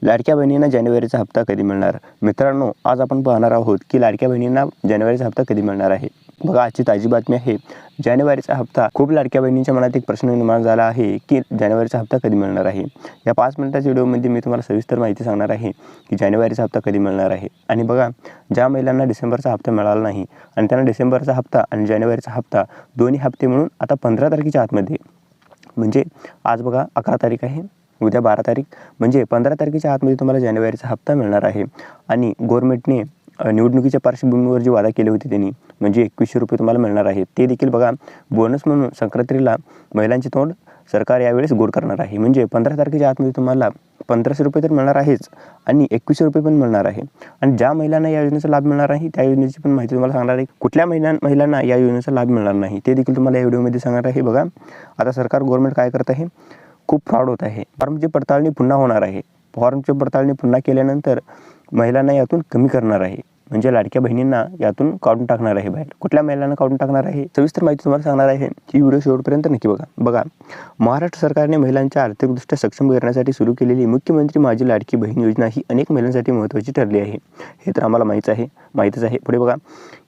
लाडक्या बहिणींना जानेवारीचा हप्ता कधी मिळणार? मित्रांनो, आज आपण पाहणार आहोत की लाडक्या बहिणींना जानेवारीचा हप्ता कधी मिळणार आहे. बघा, आजची ताजी बातमी आहे. जानेवारीचा हप्ता. खूप लाडक्या बहिणींच्या मनात एक प्रश्न निर्माण झाला आहे की जानेवारीचा हप्ता कधी मिळणार आहे. या 5 मिनिटाच्या व्हिडिओमध्ये मी तुम्हाला सविस्तर माहिती सांगणार आहे की जानेवारीचा हप्ता कधी मिळणार आहे. आणि बघा, ज्या महिलांना डिसेंबरचा हप्ता मिळाला नाही आणि त्यांना डिसेंबरचा हप्ता आणि जानेवारीचा हप्ता दोन्ही हप्ते मिळून आता 15 तारखेच्या आतमध्ये, म्हणजे आज बघा 11 तारीख आहे, उद्या 12 तारीख, म्हणजे 15 तारखेच्या आतमध्ये तुम्हाला जानेवारीचा हप्ता मिळणार आहे. आणि गव्हर्नमेंटने निवडणुकीच्या पार्श्वभूमीवर जी वादा केली होती त्यांनी, म्हणजे 2100 रुपये तुम्हाला मिळणार आहे. ते देखील बघा बोनस म्हणून संक्रांतीला महिलांचे तोंड सरकार यावेळेस गोड करणार आहे. म्हणजे 15 तारखेच्या आतमध्ये तुम्हाला 1500 रुपये तर मिळणार आहेच आणि 2100 रुपये पण मिळणार आहे. आणि ज्या महिलांना या योजनेचा लाभ मिळणार आहे त्या योजनेची पण माहिती तुम्हाला सांगणार आहे. कुठल्या महिलांना या योजनेचा लाभ मिळणार नाही ते देखील तुम्हाला या व्हिडिओमध्ये सांगणार आहे. बघा, आता सरकार गव्हर्नमेंट काय करत आहे, खूप फ्रॉड होत आहे. फॉर्मची पडताळणी पुन्हा होणार आहे. फॉर्मची पडताळणी पुन्हा केल्यानंतर महिलांना यातून कमी करणार आहे. म्हणजे लाडक्या बहिणींना यातून काढून टाकणार आहे बाहेर. कुठल्या महिलांना काढून टाकणार आहे सविस्तर माहिती तुम्हाला सांगणार आहे. ही व्हिडिओ शेवटपर्यंत नक्की बघा, महाराष्ट्र सरकारने महिलांच्या आर्थिकदृष्ट्या सक्षम करण्यासाठी सुरू केलेली मुख्यमंत्री माझी लाडकी बहीण योजना ही अनेक महिलांसाठी महत्त्वाची ठरली आहे. हे तर आम्हाला माहीतच आहे. पुढे बघा,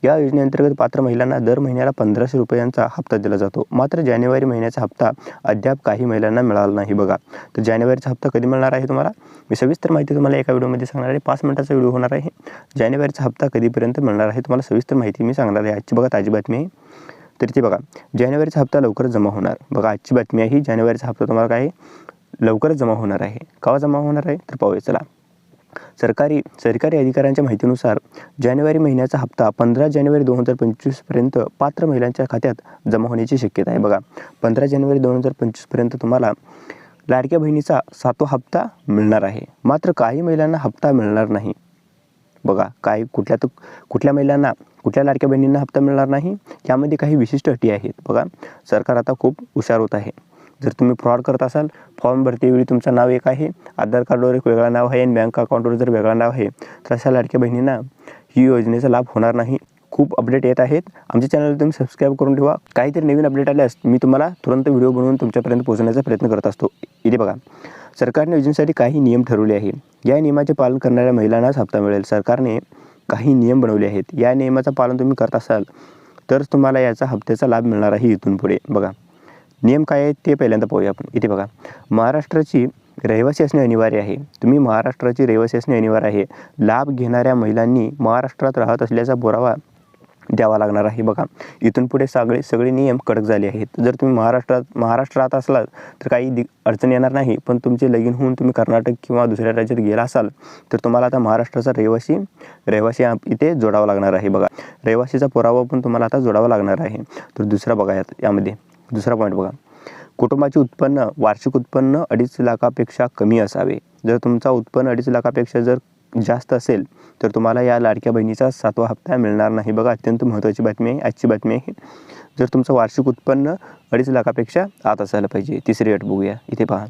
या योजनेअंतर्गत पात्र महिलांना दर महिन्याला 1500 रुपयांचा हप्ता दिला जातो. मात्र जानेवारी महिन्याचा हप्ता अद्याप काही महिलांना मिळाला नाही. बघा, तर जानेवारीचा हप्ता कधी मिळणार आहे तुम्हाला मी सविस्तर माहिती तुम्हाला एका व्हिडिओमध्ये सांगणार आहे. 5 मिनिटाचा व्हिडिओ होणार आहे. जानेवारीचा हप्ता कधीपर्यंत मिळणार आहे तुम्हाला सविस्तर माहिती मी सांगणार आहे. आजची बघा ताजी बातमी आहे. तर इथे बघा, जानेवारीचा हप्ता लवकरच जमा होणार. बघा, आजची बातमी आहे. जानेवारीचा हप्ता तुम्हाला काय लवकरच जमा होणार आहे. केव्हा जमा होणार आहे तर पाहूया. चला, सरकारी अधिकाऱ्यांच्या माहितीनुसार जानेवारी महिन्याचा हप्ता 15 जानेवारी 2025 पर्यंत पात्र महिलांच्या खात्यात जमा होण्याची शक्यता आहे. बघा, 15 जानेवारी 2025 पर्यंत तुम्हाला लाडक्या बहिणीचा 7वा हप्ता मिळणार आहे. मात्र काही महिलांना हप्ता मिळणार नाही. बघा, कुठल्या महिलांना, कुठल्या लाडक्या बहिणींना हप्ता मिळणार नाही यामध्ये काही विशिष्ट अटी आहेत. बघा, सरकार आता खूप हुशार होत आहे. जर तुम्ही फ्रॉड करत असाल, फॉर्म भरतेवेळी तुमचं नाव एक आहे, आधार कार्डवर एक वेगळं नाव आहे आणि बँक अकाउंटवर जर वेगळं नाव आहे, तर अशा लाडक्या बहिणींना ही योजनेचा लाभ होणार नाही. खूप अपडेट येत आहेत. आमच्या चॅनलला तुम्ही सबस्क्राईब करून ठेवा. काहीतरी नवीन अपडेट आल्यास मी तुम्हाला तुरंत व्हिडिओ बनवून तुमच्यापर्यंत पोहोचवण्याचा प्रयत्न करत असतो. इथे बघा, सरकारने योजनेसाठी काही नियम ठरवले आहे. या नियमाचे पालन करणाऱ्या महिलांनाच हप्ता मिळेल. सरकारने काही नियम बनवले आहेत. या नियमाचं पालन तुम्ही करत असाल तर तुम्हाला याचा हप्त्याचा लाभ मिळणार आहे इथून पुढे. बघा, नियम काय आहेत ते पहिल्यांदा पाहूया आपण. इथे बघा, महाराष्ट्राची रहिवासी असणे अनिवार्य आहे. तुम्ही महाराष्ट्राची रहिवासी असणे अनिवार्य आहे. लाभ घेणाऱ्या महिलांनी महाराष्ट्रात राहत असल्याचा पुरावा द्यावा लागणार आहे. बघा, इथून पुढे सगळे नियम कडक झाले आहेत. जर तुम्ही महाराष्ट्रात असलात तर काही अडचण येणार नाही. पण तुमचे लगीन होऊन तुम्ही कर्नाटक किंवा दुसऱ्या राज्यात गेला असाल तर तुम्हाला आता महाराष्ट्राचा रहिवासी इथे जोडावा लागणार आहे. बघा, रहिवासीचा पुरावा पण तुम्हाला आता जोडावा लागणार आहे. तर दुसरा बघा, यामध्ये दुसरा पॉईंट बघा, कुटुंबाचे उत्पन्न, वार्षिक उत्पन्न 2.5 लाखापेक्षा कमी असावे. जर तुमचा उत्पन्न 2.5 लाखापेक्षा जर जास्त असेल तर तुम्हाला या लाडक्या बहिणीचा 7वा हप्ता मिळणार नाही. बघा, अत्यंत महत्त्वाची बातमी आहे, आजची बातमी आहे. जर तुमचं वार्षिक उत्पन्न 2.5 लाखापेक्षा आत असायला पाहिजे. तिसरी अट बघूया. इथे पहा,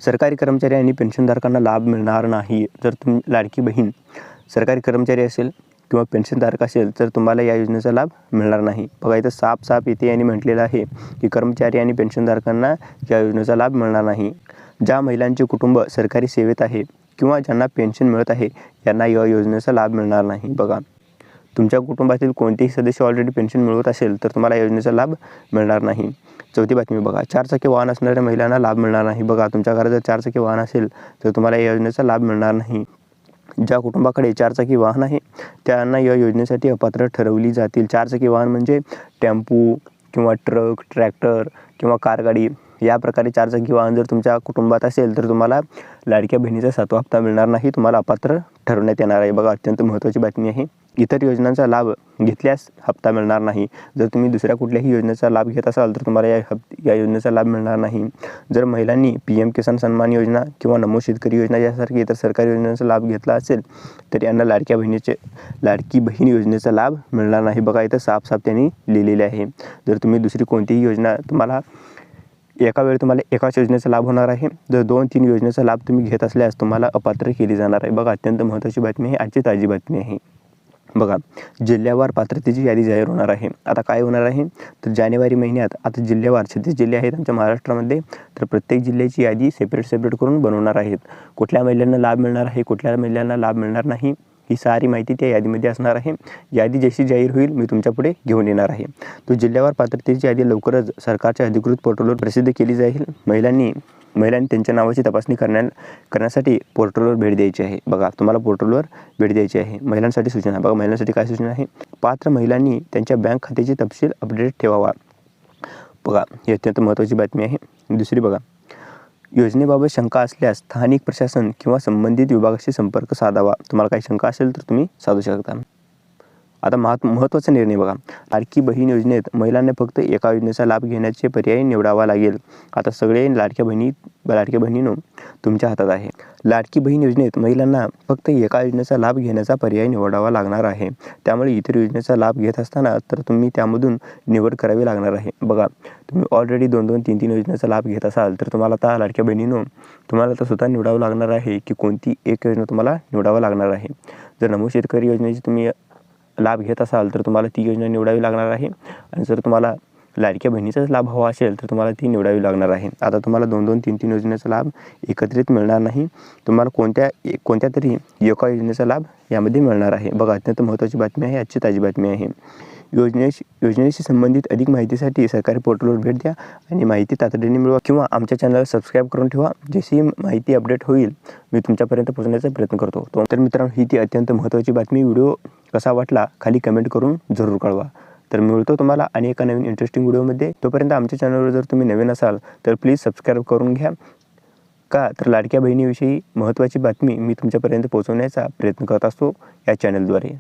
सरकारी कर्मचारी आणि पेन्शनधारकांना लाभ मिळणार नाही. जर तुम्ही लाडकी बहीण सरकारी कर्मचारी असेल किंवा पेन्शनधारक असेल तर तुम्हाला या योजनेचा लाभ मिळणार नाही. बघा, इथं साफ इथे यांनी म्हटलेलं आहे की कर्मचारी आणि पेन्शनधारकांना या योजनेचा लाभ मिळणार नाही. ज्या महिलांचे कुटुंब सरकारी सेवेत आहे किंवा ज्यांना पेन्शन मिळत आहे यांना या योजनेचा लाभ मिळणार नाही. बघा, तुमच्या कुटुंबातील कोणतेही सदस्य ऑलरेडी पेन्शन मिळवत असेल तर तुम्हाला या योजनेचा लाभ मिळणार नाही. चौथी बातमी बघा, 4 चाकी वाहन असणाऱ्या महिलांना लाभ मिळणार नाही. बघा, तुमच्या घरात जर 4 चाकी वाहन असेल तर तुम्हाला या योजनेचा लाभ मिळणार नाही. ज्या कुटुंबाकडे 4 चाकी वाहन आहे त्यांना या योजनेसाठी अपात्र ठरवली जातील. 4 चाकी वाहन म्हणजे टेम्पो किंवा ट्रक, ट्रॅक्टर किंवा कारगाडी, या प्रकारे 4 चाकी वाहन जर तुमच्या कुटुंबात असेल तर तुम्हाला लाडक्या बहिणीचा 7वा हप्ता मिळणार नाही. तुम्हाला अपात्र ठरवण्यात येणार आहे. बघा, अत्यंत महत्त्वाची बातमी आहे. इतर योजनांचा लाभ घेतल्यास हप्ता मिळणार नाही. जर तुम्ही दुसऱ्या कुठल्याही योजनेचा लाभ घेत असाल तर तुम्हाला या योजनेचा लाभ मिळणार नाही. जर महिलांनी PM किसान सन्मान योजना किंवा नमो शेतकरी योजना यासारखी इतर सरकारी योजनांचा लाभ घेतला असेल तर यांना लाडकी बहीण योजनेचा लाभ मिळणार नाही. बघा, इथं साफ त्यांनी लिहिलेले आहे. जर तुम्ही दुसरी कोणतीही योजना तुम्हाला एका वेळी तुम्हाला एकाच योजनेचा लाभ होणार आहे. जर 2-3 योजनेचा लाभ तुम्ही घेत असल्यास तुम्हाला अपात्र केली जाणार आहे. बघा, अत्यंत महत्त्वाची बातमी आहे, आजची ताजी बातमी आहे. बघा, जिल्ह्यावार पात्रतेची यादी जाहीर होणार आहे. आता काय होणार आहे, तर जानेवारी महिन्यात आता जिल्ह्यावार 36 जिल्हे आहेत आमच्या महाराष्ट्रामध्ये, तर प्रत्येक जिल्ह्याची यादी सेपरेट करून बनवणार आहेत. कुठल्या महिलांना लाभ मिळणार आहे, कुठल्या महिलांना लाभ मिळणार नाही, ही सारी माहिती त्या यादीमध्ये असणार आहे. यादी जशी जाहीर होईल मी तुमच्यापुढे घेऊन येणार आहे. तो जिल्ह्यावार पात्रतेची यादी लवकरच सरकारच्या अधिकृत पोर्टलवर प्रसिद्ध केली जाईल. महिलांनी त्यांच्या नावाची तपासणी करण्यासाठी पोर्टलवर भेट द्यायची आहे. बघा, तुम्हाला पोर्टलवर भेट द्यायची आहे. महिलांसाठी सूचना, बघा महिलांसाठी काय सूचना आहे, पात्र महिलांनी त्यांच्या बँक खात्याचे तपशील अपडेट ठेवावा. बघा, ही अत्यंत महत्त्वाची बातमी आहे. दुसरी बघा, योजनेबाबत शंका असल्यास स्थानिक प्रशासन किंवा संबंधित विभागाशी संपर्क साधावा. तुम्हाला काही शंका असेल तर तुम्ही साधू शकता. आता महत्त्वाचा निर्णय बघा, लाडकी बहीण योजनेत महिलांना फक्त एका योजनेचा लाभ घेण्याचे पर्याय निवडावा लागेल. आता सगळे लाडक्या बहिणींनो तुमच्या हातात आहे. लाडकी बहीण योजनेत महिलांना फक्त एका योजनेचा लाभ घेण्याचा पर्याय निवडावा लागणार आहे. त्यामुळे इतर योजनेचा लाभ घेत असताना तर तुम्ही त्यामधून निवड करावी लागणार आहे. बघा, तुम्ही ऑलरेडी 2-2, 3-3 योजनेचा लाभ घेत असाल तर तुम्हाला आता लाडक्या बहिणींनो तुम्हाला तर स्वतः निवडावं लागणार आहे की कोणती एक योजना तुम्हाला निवडावं लागणार आहे. जर नमो शेतकरी योजनेची तुम्ही लाभ घेत असाल तर तुम्हाला ती योजना निवडावी लागणार आहे, आणि जर तुम्हाला लाडक्या बहिणीचाच लाभ हवा असेल तर तुम्हाला ती निवडावी लागणार आहे. आता तुम्हाला 2-2, 3-3 योजनेचा लाभ एकत्रित मिळणार नाही. तुम्हाला कोणत्या तरी एका योजनेचा लाभ यामध्ये मिळणार आहे. बघा, अत्यंत महत्त्वाची बातमी आहे, आजची ताजी बातमी आहे. योजनेशी संबंधित अधिक माहितीसाठी सरकारी पोर्टलवर भेट द्या आणि माहिती तातडीने मिळवा किंवा आमच्या चॅनलला सबस्क्राईब करून ठेवा. जशी माहिती अपडेट होईल मी तुमच्यापर्यंत पोहोचण्याचा प्रयत्न करतो. तर मित्रांनो, ही ती अत्यंत महत्त्वाची बातमी. व्हिडिओ कसा वाटला खाली कमेंट करून जरूर कळवा. तर मिळतो तुम्हाला आणि एका नवीन इंटरेस्टिंग व्हिडिओमध्ये. तोपर्यंत आमच्या चॅनलवर जर तुम्ही नवीन असाल तर प्लीज सबस्क्राईब करून घ्या. का तर लाडक्या बहिणीविषयी महत्त्वाची बातमी मी तुमच्यापर्यंत पोहोचवण्याचा प्रयत्न करत असतो या चॅनलद्वारे.